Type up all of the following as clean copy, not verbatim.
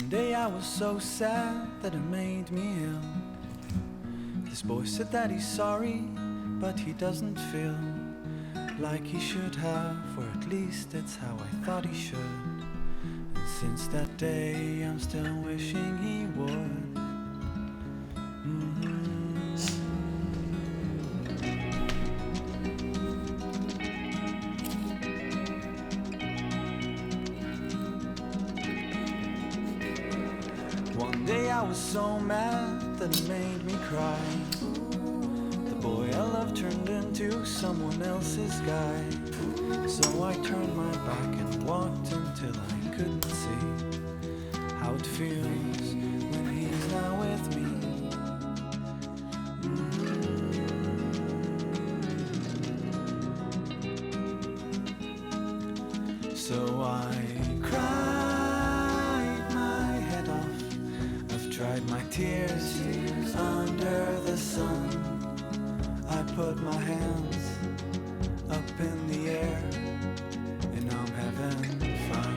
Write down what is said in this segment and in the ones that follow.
One day I was so sad that it made me ill. This boy said that he's sorry, but he doesn't feel like he should have, or at least that's how I thought he should. And since that day I'm still wishing he would. One day I was so mad that it made me cry. The boy I loved turned into someone else's guy. So I turned my back and walked until I couldn't see how it feels when he's not with me. So I cried my head off. I've dried my tears under the sun. I put my hands up in the air and I'm having fun.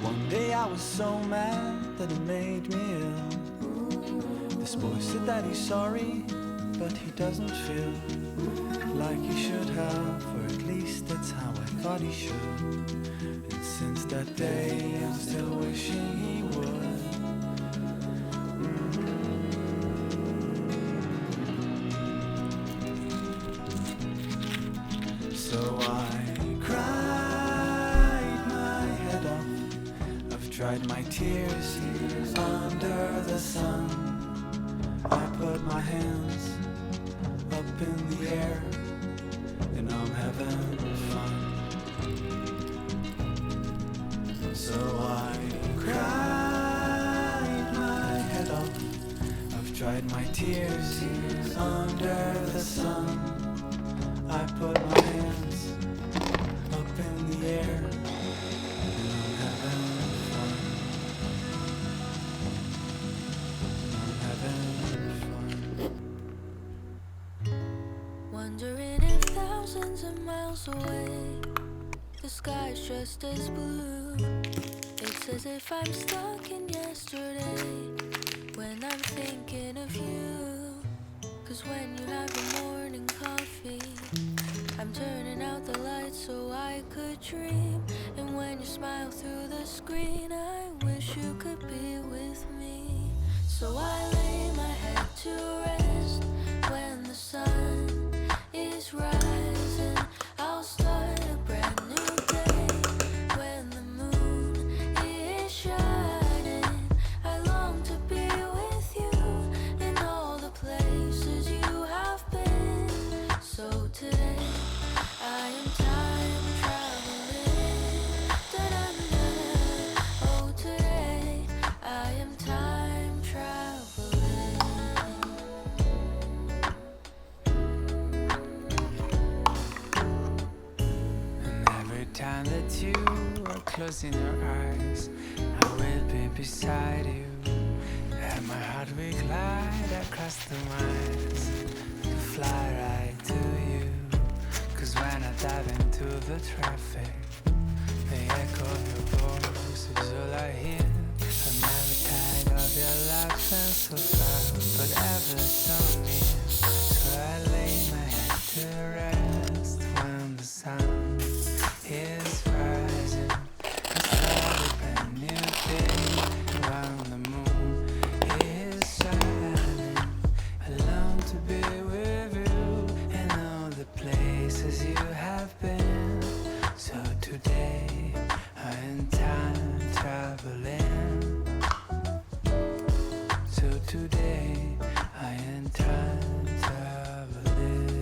One day I was so mad that it made me ill. This boy said that he's sorry, but he doesn't feel like he should have, or at least that's how I thought he should. And since that day I'm still wishing he would. So I cried my head off. I've dried my tears under the sun. I put my hands up in the air and I'm having fun. So I cried my head off. I've dried my tears under the sun. I put my hands up in the air and I'm having fun. I'm having fun. Wondering if thousands of miles away the sky's just as blue. It's as if I'm stuck in yesterday when I'm thinking of you. 'Cause when you have your morning coffee, I'm turning out the lights so I could dream. And when you smile through the screen, I wish you could be with me. So I lay my head to rest when the sun is rising. I'll start a brand new day when the moon is shining. I long to be with you in all the places you have been. So today I am time traveling. Da-da-da. Oh, today I am time traveling. And every time that you are closing your eyes, I will be beside you. And my heart will glide across the miles to fly right to you. 'Cause when I dive into the traffic, the echo of your voice is all I hear. I'm never tired of your laughing so far, but ever so near. So I lay my head to rest when the sun is rising. I start a brand new day when the moon is shining. I long to be with you in all the places you have been. So today I am time traveling. So today I am time traveling.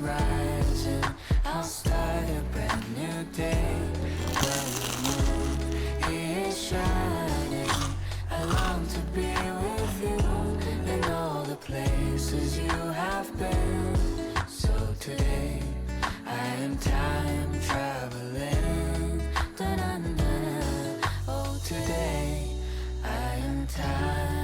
is rising. I'll start a brand new day. While the moon is shining, I long to be with you in all the places you have been. So today I am time traveling. Da-da-da-da. Oh, today I am time